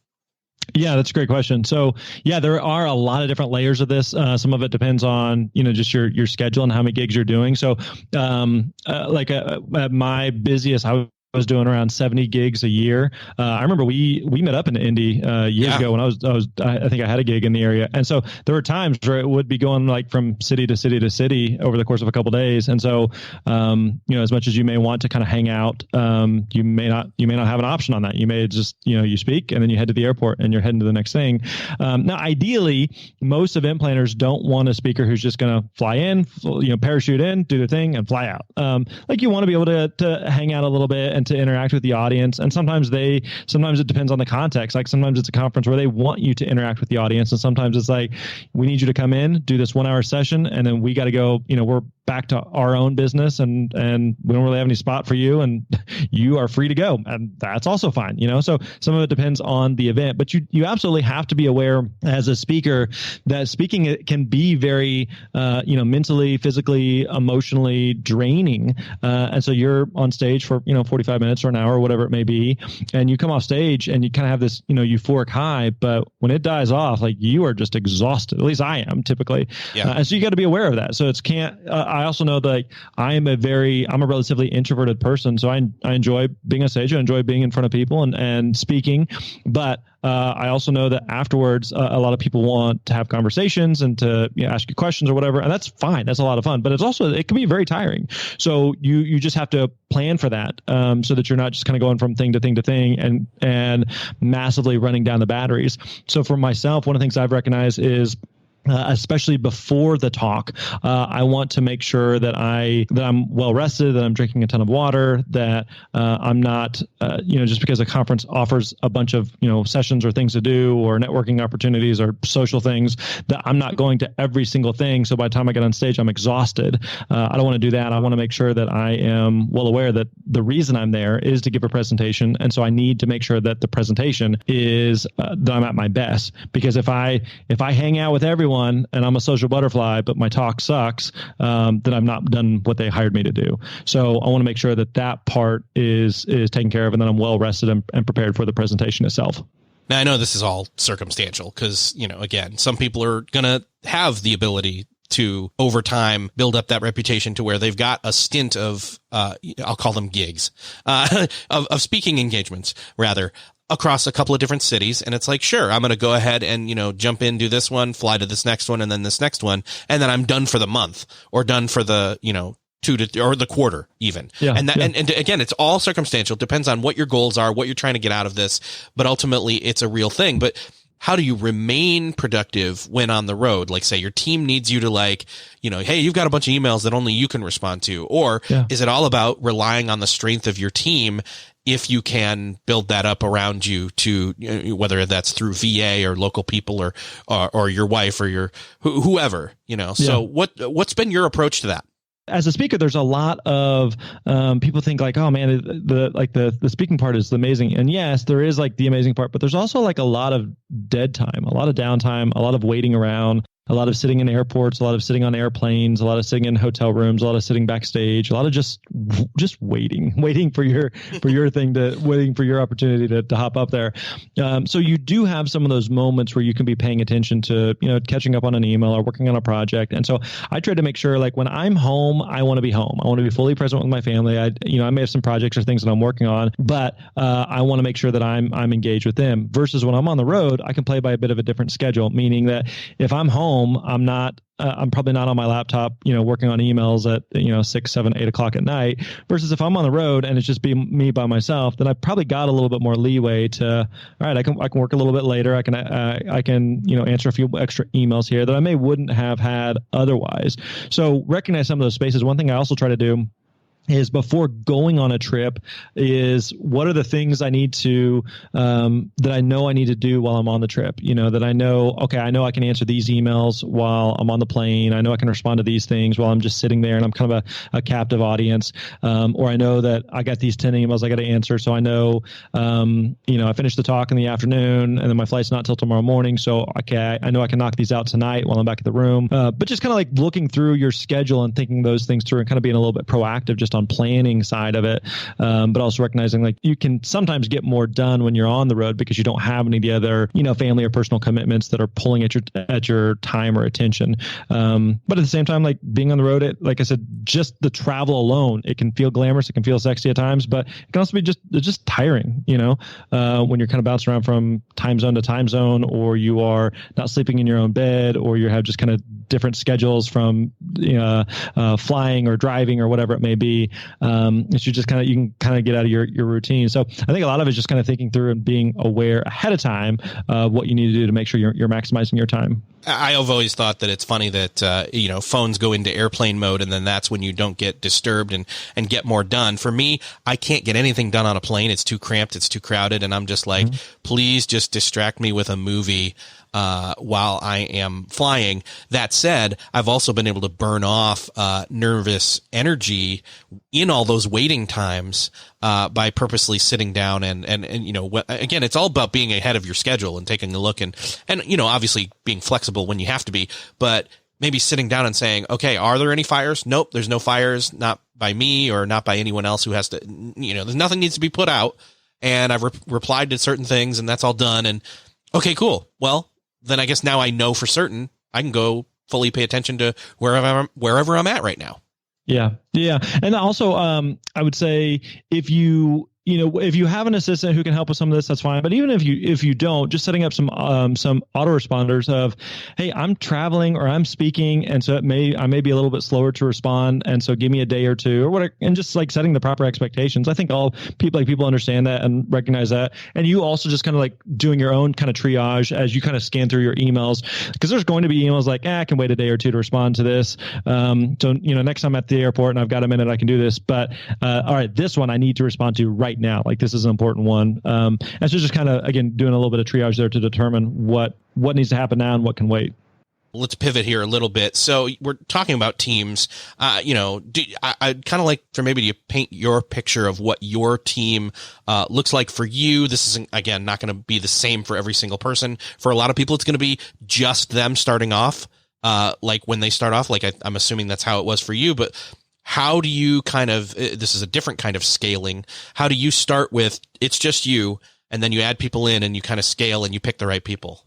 [SPEAKER 2] Yeah, that's a great question. So there are a lot of different layers of this. Some of it depends on, just your schedule and how many gigs you're doing. So at my busiest, I would was doing around 70 gigs a year. I remember we met up in Indy years ago when I think I had a gig in the area. And so there were times where it would be going like from city to city to city over the course of a couple of days. And so, as much as you may want to kind of hang out, you may not have an option on that. You may just, you speak and then you head to the airport and you're heading to the next thing. Now, ideally, most event planners don't want a speaker who's just going to fly in, parachute in, do their thing and fly out. Like you want to be able to hang out a little bit and to interact with the audience. And sometimes it depends on the context. Like sometimes it's a conference where they want you to interact with the audience. And sometimes it's like, we need you to come in, do this 1 hour session. And then we got to go, we're back to our own business and we don't really have any spot for you and you are free to go. And that's also fine, So some of it depends on the event, but you absolutely have to be aware as a speaker that speaking it can be very, mentally, physically, emotionally draining. And so you're on stage for, 45 minutes or an hour, whatever it may be. And you come off stage and you kind of have this, euphoric high, but when it dies off, like you are just exhausted. At least I am typically. Yeah. And so you got to be aware of that. So I also know that I'm a relatively introverted person. So I enjoy being on stage. I enjoy being in front of people and speaking, but I also know that afterwards, a lot of people want to have conversations and to ask you questions or whatever, and that's fine. That's a lot of fun, but it can be very tiring. So you just have to plan for that, so that you're not just kind of going from thing to thing to thing and massively running down the batteries. So for myself, one of the things I've recognized is, especially before the talk, I want to make sure that I'm well rested, that I'm drinking a ton of water, that I'm not, just because a conference offers a bunch of, sessions or things to do or networking opportunities or social things, that I'm not going to every single thing. So by the time I get on stage, I'm exhausted. I don't want to do that. I want to make sure that I am well aware that the reason I'm there is to give a presentation. And so I need to make sure that the presentation is that I'm at my best, because if I hang out with everyone and I'm a social butterfly, but my talk sucks, then I've not done what they hired me to do. So I want to make sure that part is taken care of, and then I'm well rested and prepared for the presentation itself.
[SPEAKER 1] Now, I know this is all circumstantial because, again, some people are going to have the ability to, over time, build up that reputation to where they've got a stint of, I'll call them gigs, of speaking engagements, rather, across a couple of different cities. And it's like, sure, I'm going to go ahead and, jump in, do this one, fly to this next one, and then this next one. And then I'm done for the month or done for the, or the quarter even. Yeah, and again, it's all circumstantial. Depends on what your goals are, what you're trying to get out of this, but ultimately it's a real thing. But how do you remain productive when on the road? Like, say your team needs you to hey, you've got a bunch of emails that only you can respond to, or is it all about relying on the strength of your team? If you can build that up around you to, whether that's through VA or local people or your wife or your whoever, so what's been your approach to that?
[SPEAKER 2] As a speaker, there's a lot of people think like, oh man, the speaking part is amazing. And yes, there is like the amazing part, but there's also like a lot of dead time, a lot of downtime, a lot of waiting around, a lot of sitting in airports, a lot of sitting on airplanes, a lot of sitting in hotel rooms, a lot of sitting backstage, a lot of just waiting for your thing waiting for your opportunity to hop up there. So you do have some of those moments where you can be paying attention to, catching up on an email or working on a project. And so I try to make sure, like, when I'm home, I want to be home. I want to be fully present with my family. I may have some projects or things that I'm working on, but I want to make sure that I'm engaged with them. Versus when I'm on the road, I can play by a bit of a different schedule, meaning that if I'm home, I'm probably not on my laptop, working on emails at, 6, 7, 8 o'clock at night, versus if I'm on the road and it's just be me by myself, then I probably got a little bit more leeway to, all right, I can work a little bit later. I can answer a few extra emails here that I wouldn't have had otherwise. So recognize some of those spaces. One thing I also try to do is, before going on a trip, is what are the things I need to, that I know I need to do while I'm on the trip, that I know I can answer these emails while I'm on the plane. I know I can respond to these things while I'm just sitting there and I'm kind of a captive audience. Or I know that I got these 10 emails I got to answer. So I know, I finished the talk in the afternoon and then my flight's not till tomorrow morning. So, okay, I know I can knock these out tonight while I'm back at the room. But just kind of like looking through your schedule and thinking those things through and kind of being a little bit proactive just just on planning side of it, but also recognizing like you can sometimes get more done when you're on the road because you don't have any of the other, family or personal commitments that are pulling at your time or attention. But at the same time, like being on the road, like I said, just the travel alone, it can feel glamorous, it can feel sexy at times, but it can also be just tiring, when you're kind of bouncing around from time zone to time zone, or you are not sleeping in your own bed, or you have just kind of different schedules from flying or driving or whatever it may be. It's you can kind of get out of your routine. So I think a lot of it is just kind of thinking through and being aware ahead of time of what you need to do to make sure you're maximizing your time.
[SPEAKER 1] I've always thought that it's funny that, phones go into airplane mode, and then that's when you don't get disturbed and get more done. For me, I can't get anything done on a plane. It's too cramped. It's too crowded. And I'm just like, please just distract me with a movie while I am flying. That said, I've also been able to burn off nervous energy in all those waiting times by purposely sitting down and again, it's all about being ahead of your schedule and taking a look and obviously being flexible when you have to be, but maybe sitting down and saying, okay, are there any fires? Nope, there's no fires, not by me or not by anyone else who has to, there's nothing needs to be put out. And I've replied to certain things and that's all done. And okay, cool. Well, then I guess now I know for certain I can go fully pay attention to wherever I'm at right now.
[SPEAKER 2] Yeah. Yeah. And also, I would say if you have an assistant who can help with some of this, that's fine. But even if you don't, just setting up some autoresponders of, hey, I'm traveling or I'm speaking, and so I may be a little bit slower to respond, and so give me a day or two or whatever, and just like setting the proper expectations. I think all people understand that and recognize that. And you also just kind of like doing your own kind of triage as you kind of scan through your emails, because there's going to be emails like, I can wait a day or two to respond to this. So next time I'm at the airport and I've got a minute, I can do this. But all right, this one I need to respond to right now. Like this is an important one. And so just kind of, again, doing a little bit of triage there to determine what needs to happen now and what can wait.
[SPEAKER 1] Let's pivot here a little bit. So we're talking about teams. I'd kind of like for maybe you paint your picture of what your team looks like for you. This is, again, not going to be the same for every single person. For a lot of people, it's going to be just them starting off. Like when they start off, like I'm assuming that's how it was for you, but how do you this is a different kind of scaling. How do you start with, it's just you, and then you add people in and you kind of scale and you pick the right people?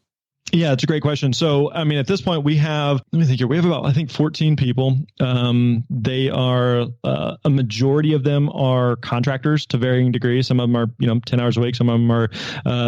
[SPEAKER 2] Yeah, it's a great question. So, I mean, at this point we have about, I think 14 people. They are, a majority of them are contractors to varying degrees. Some of them are, 10 hours a week. Some of them are,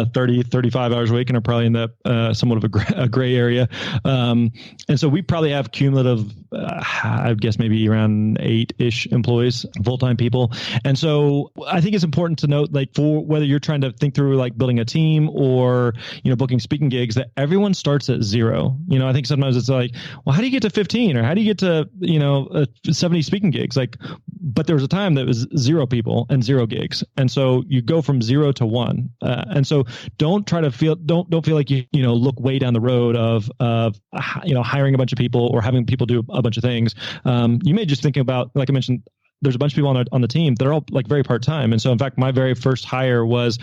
[SPEAKER 2] 30, 35 hours a week and are probably in that, somewhat of a gray area. And so we probably have cumulative, I guess maybe around 8-ish employees, full-time people. And so I think it's important to note, like for whether you're trying to think through like building a team or, booking speaking gigs, that everyone starts at zero. I think sometimes it's like, well, how do you get to 15 or how do you get to, 70 speaking gigs? Like, but there was a time that was 0 people and 0 gigs. And so you go from 0 to 1. And so don't feel like you look way down the road of hiring a bunch of people or having people do a bunch of things. You may just think about, like I mentioned, there's a bunch of people on the team that are all like very part-time. And so in fact, my very first hire was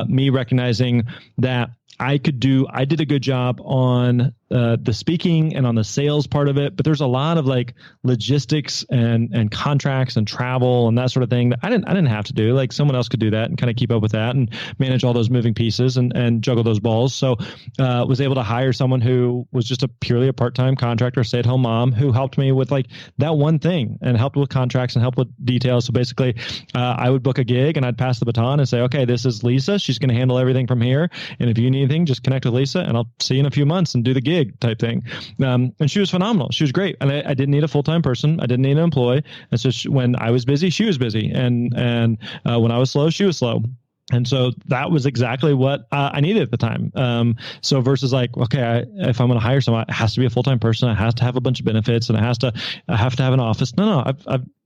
[SPEAKER 2] me recognizing that I did a good job on the speaking and on the sales part of it, but there's a lot of like logistics and contracts and travel and that sort of thing that I didn't have to do. Like someone else could do that and kind of keep up with that and manage all those moving pieces and juggle those balls. So was able to hire someone who was just purely a part-time contractor, stay-at-home mom who helped me with like that one thing and helped with contracts and helped with details. So basically I would book a gig and I'd pass the baton and say, okay, this is Lisa. She's going to handle everything from here. And if you need anything, just connect with Lisa and I'll see you in a few months and do the gig type thing. And she was phenomenal. She was great. And I didn't need a full-time person. I didn't need an employee. And so when I was busy, she was busy. And when I was slow, she was slow. And so that was exactly what I needed at the time. So versus like, okay, if I'm going to hire someone, it has to be a full-time person. It has to have a bunch of benefits and I have to have an office. No,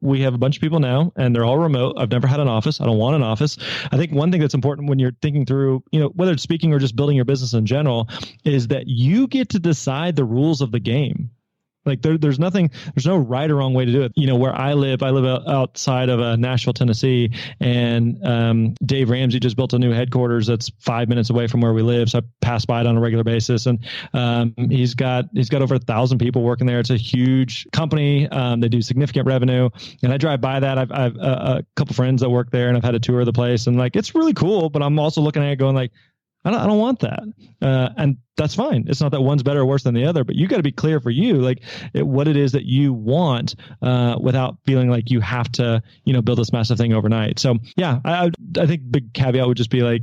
[SPEAKER 2] we have a bunch of people now and they're all remote. I've never had an office. I don't want an office. I think one thing that's important when you're thinking through, whether it's speaking or just building your business in general, is that you get to decide the rules of the game. Like there's no right or wrong way to do it. Where I live outside of Nashville, Tennessee, and Dave Ramsey just built a new headquarters that's 5 minutes away from where we live. So I pass by it on a regular basis, and he's got over 1,000 people working there. It's a huge company. They do significant revenue, and I drive by that. I've a couple friends that work there, and I've had a tour of the place, and like it's really cool. But I'm also looking at it going like, I don't want that. And that's fine. It's not that one's better or worse than the other, but you got to be clear for you, like what it is that you want, without feeling like you have to, build this massive thing overnight. So yeah, I think the caveat would just be like,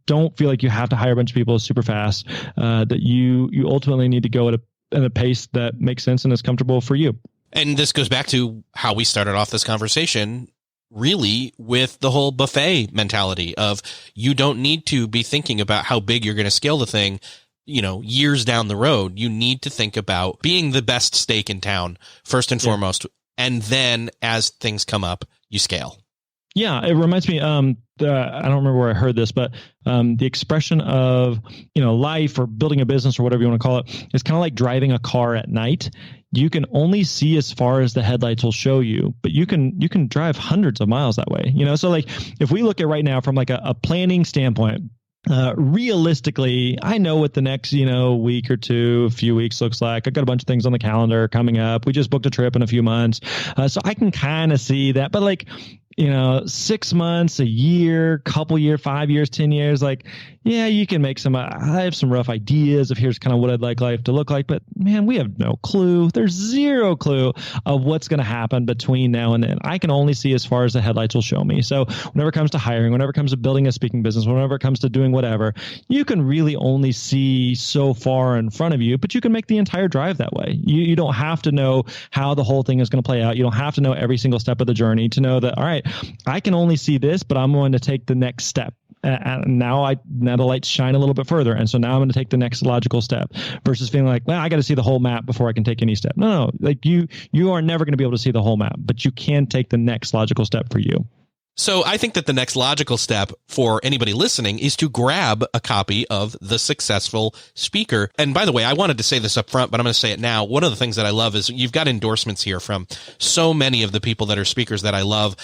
[SPEAKER 2] don't feel like you have to hire a bunch of people super fast, that you ultimately need to go at a pace that makes sense and is comfortable for you. And
[SPEAKER 1] this goes back to how we started off this conversation, really, with the whole buffet mentality of you don't need to be thinking about how big you're going to scale the thing, years down the road. You need to think about being the best steak in town first and foremost. And then as things come up, you scale. Yeah. It reminds me, I don't remember where I heard this, but the expression of, life or building a business or whatever you want to call it is kind of like driving a car at night. You can only see as far as the headlights will show you, but you can drive hundreds of miles that way. So like if we look at right now from like a planning standpoint, realistically, I know what the next, week or two, a few weeks looks like. I've got a bunch of things on the calendar coming up. We just booked a trip in a few months. So I can kind of see that, but like, 6 months, a year, couple year, 5 years, 10 years, like, yeah, you can make I have some rough ideas of here's kind of what I'd like life to look like, but man, we have no clue. There's zero clue of what's going to happen between now and then. I can only see as far as the headlights will show me. So whenever it comes to hiring, whenever it comes to building a speaking business, whenever it comes to doing whatever, you can really only see so far in front of you, but you can make the entire drive that way. You don't have to know how the whole thing is going to play out. You don't have to know every single step of the journey to know that, all right, I can only see this, but I'm going to take the next step. Now the lights shine a little bit further. And so now I'm going to take the next logical step versus feeling like, well, I got to see the whole map before I can take any step. No, like you are never going to be able to see the whole map, but you can take the next logical step for you. So I think that the next logical step for anybody listening is to grab a copy of The Successful Speaker. And by the way, I wanted to say this up front, but I'm going to say it now. One of the things that I love is you've got endorsements here from so many of the people that are speakers that I love.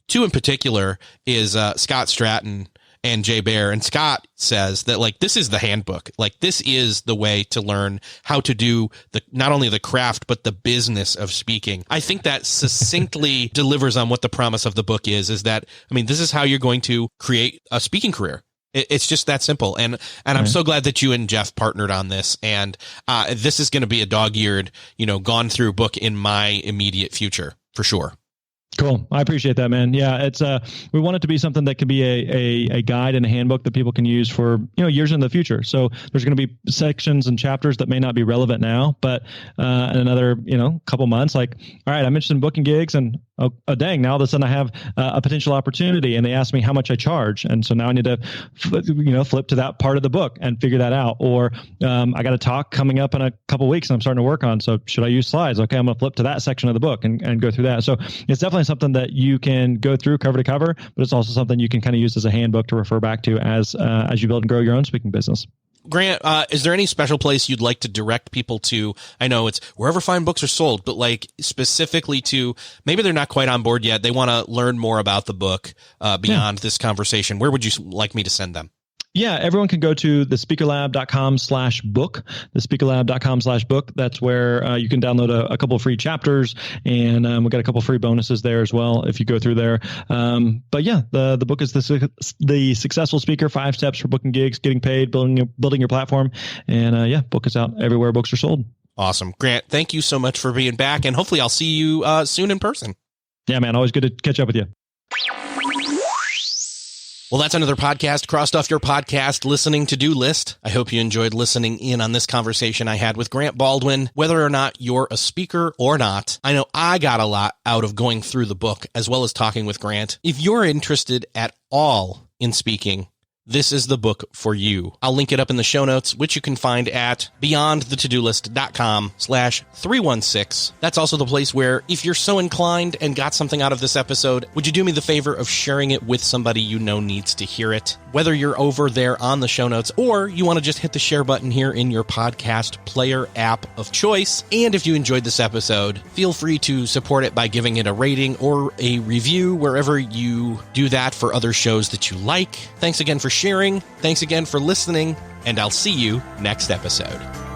[SPEAKER 1] Two in particular is Scott Stratton and Jay Baer. And Scott says that like, this is the handbook. Like this is the way to learn how to do not only the craft, but the business of speaking. I think that succinctly delivers on what the promise of the book is that, this is how you're going to create a speaking career. It's just that simple. And I'm so glad that you and Jeff partnered on this. And this is going to be a dog-eared, gone through book in my immediate future for sure. Cool. I appreciate that, man. Yeah, it's we want it to be something that can be a guide and a handbook that people can use for years in the future. So there's going to be sections and chapters that may not be relevant now, but in another couple months, like, all right, I'm interested in booking gigs, and oh dang, now all of a sudden I have a potential opportunity, and they ask me how much I charge, and so now I need to flip to that part of the book and figure that out. Or I got a talk coming up in a couple of weeks, and I'm starting to work on. So should I use slides? Okay, I'm going to flip to that section of the book and go through that. So it's definitely something that you can go through cover to cover, but it's also something you can kind of use as a handbook to refer back to as you build and grow your own speaking business. Grant, is there any special place you'd like to direct people to? I know it's wherever fine books are sold, but like specifically to maybe they're not quite on board yet. They want to learn more about the book beyond this conversation. Where would you like me to send them? Yeah, everyone can go to thespeakerlab.com/book, thespeakerlab.com/book. That's where you can download a couple of free chapters, and we've got a couple of free bonuses there as well if you go through there. But yeah, the book is the Successful Speaker, 5 Steps for Booking Gigs, Getting Paid, Building Your Platform. And book is out everywhere books are sold. Awesome. Grant, thank you so much for being back, and hopefully I'll see you soon in person. Yeah, man, always good to catch up with you. Well, that's another podcast crossed off your podcast listening to-do list. I hope you enjoyed listening in on this conversation I had with Grant Baldwin. Whether or not you're a speaker or not, I know I got a lot out of going through the book as well as talking with Grant. If you're interested at all in speaking, this is the book for you. I'll link it up in the show notes, which you can find at beyondthetodolist.com/316. That's also the place where, if you're so inclined and got something out of this episode, would you do me the favor of sharing it with somebody you know needs to hear it? Whether you're over there on the show notes or you want to just hit the share button here in your podcast player app of choice. And if you enjoyed this episode, feel free to support it by giving it a rating or a review wherever you do that for other shows that you like. Thanks again for sharing. Thanks again for listening, and I'll see you next episode.